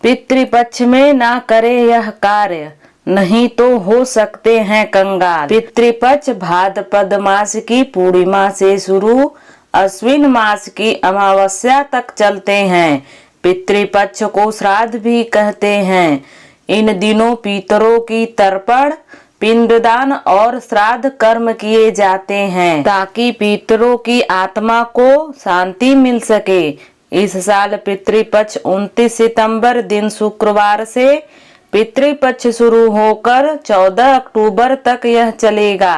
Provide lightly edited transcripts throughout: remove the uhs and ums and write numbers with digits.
पितृपक्ष में ना करे यह कार्य, नहीं तो हो सकते हैं कंगाल। पितृपक्ष भाद्रपद मास की पूर्णिमा से शुरू अश्विन मास की अमावस्या तक चलते हैं। पितृपक्ष को श्राद्ध भी कहते हैं। इन दिनों पितरों की तर्पण, पिंडदान और श्राद्ध कर्म किए जाते हैं ताकि पितरों की आत्मा को शांति मिल सके। इस साल पितृपक्ष 29 सितंबर दिन शुक्रवार से पितृपक्ष शुरू होकर 14 अक्टूबर तक यह चलेगा।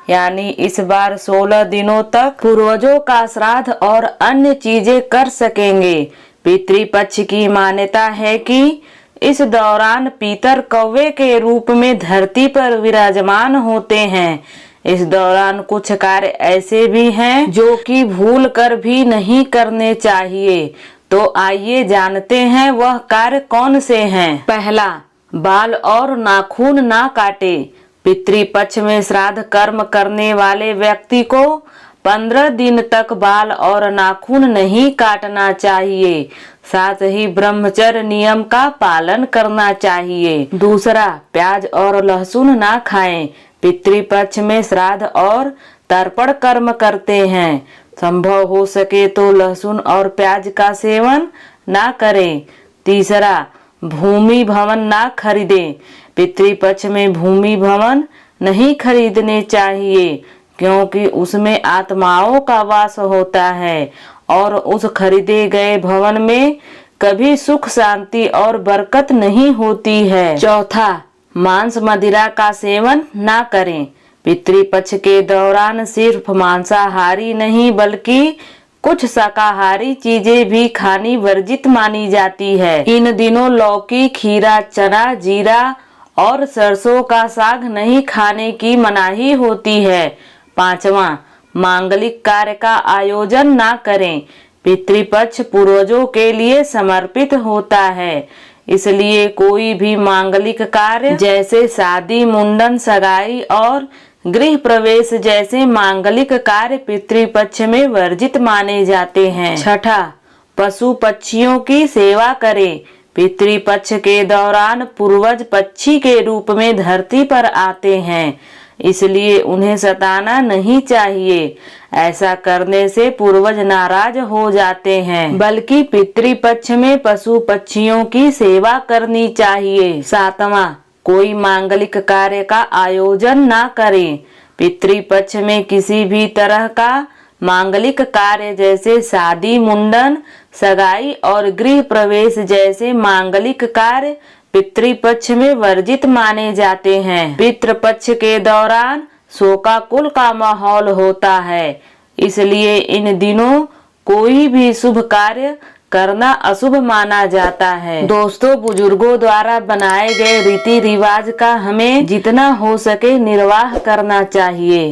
यानी इस बार 16 दिनों तक पूर्वजों का श्राद्ध और अन्य चीजें कर सकेंगे। पितृपक्ष की मान्यता है कि इस दौरान पितर कौवे के रूप में धरती पर विराजमान होते हैं। इस दौरान कुछ कार्य ऐसे भी हैं जो कि भूल कर भी नहीं करने चाहिए। तो आइए जानते हैं वह कार्य कौन से हैं। पहला, बाल और नाखून ना काटे। पितृपक्ष में श्राद्ध कर्म करने वाले व्यक्ति को 15 दिन तक बाल और नाखून नहीं काटना चाहिए। साथ ही ब्रह्मचर्य नियम का पालन करना चाहिए। दूसरा, प्याज और लहसुन ना खाएं। पितृपक्ष में श्राद्ध और तर्पण कर्म करते हैं। संभव हो सके तो लहसुन और प्याज का सेवन ना करें। तीसरा, भूमि भवन ना खरीदें। पितृपक्ष में भूमि भवन नहीं खरीदने चाहिए क्योंकि उसमें आत्माओं का वास होता है और उस खरीदे गए भवन में कभी सुख शांति और बरकत नहीं होती है। चौथा, मांस मदिरा का सेवन ना करें। पितृपक्ष के दौरान सिर्फ मांसाहारी नहीं बल्कि कुछ शाकाहारी चीजें भी खानी वर्जित मानी जाती है। इन दिनों लौकी, खीरा, चना, जीरा और सरसों का साग नहीं खाने की मनाही होती है। पांचवा, मांगलिक कार्य का आयोजन ना करें। पितृपक्ष पूर्वजों के लिए समर्पित होता है, इसलिए कोई भी मांगलिक कार्य जैसे शादी, मुंडन, सगाई और गृह प्रवेश जैसे मांगलिक कार्य पितृपक्ष में वर्जित माने जाते हैं। छठा, पशु पक्षियों की सेवा करें। पितृपक्ष के दौरान पूर्वज पक्षी के रूप में धरती पर आते हैं, इसलिए उन्हें सताना नहीं चाहिए। ऐसा करने से पूर्वज नाराज हो जाते हैं, बल्कि पितृपक्ष में पशु पक्षियों की सेवा करनी चाहिए। सातवां, कोई मांगलिक कार्य का आयोजन ना करें। पितृपक्ष में किसी भी तरह का मांगलिक कार्य जैसे शादी, मुंडन, सगाई और गृह प्रवेश जैसे मांगलिक कार्य पितृपक्ष में वर्जित माने जाते हैं। पितृपक्ष के दौरान शोकाकुल का माहौल होता है, इसलिए इन दिनों कोई भी शुभ कार्य करना अशुभ माना जाता है। दोस्तों, बुजुर्गों द्वारा बनाए गए रीति रिवाज का हमें जितना हो सके निर्वाह करना चाहिए।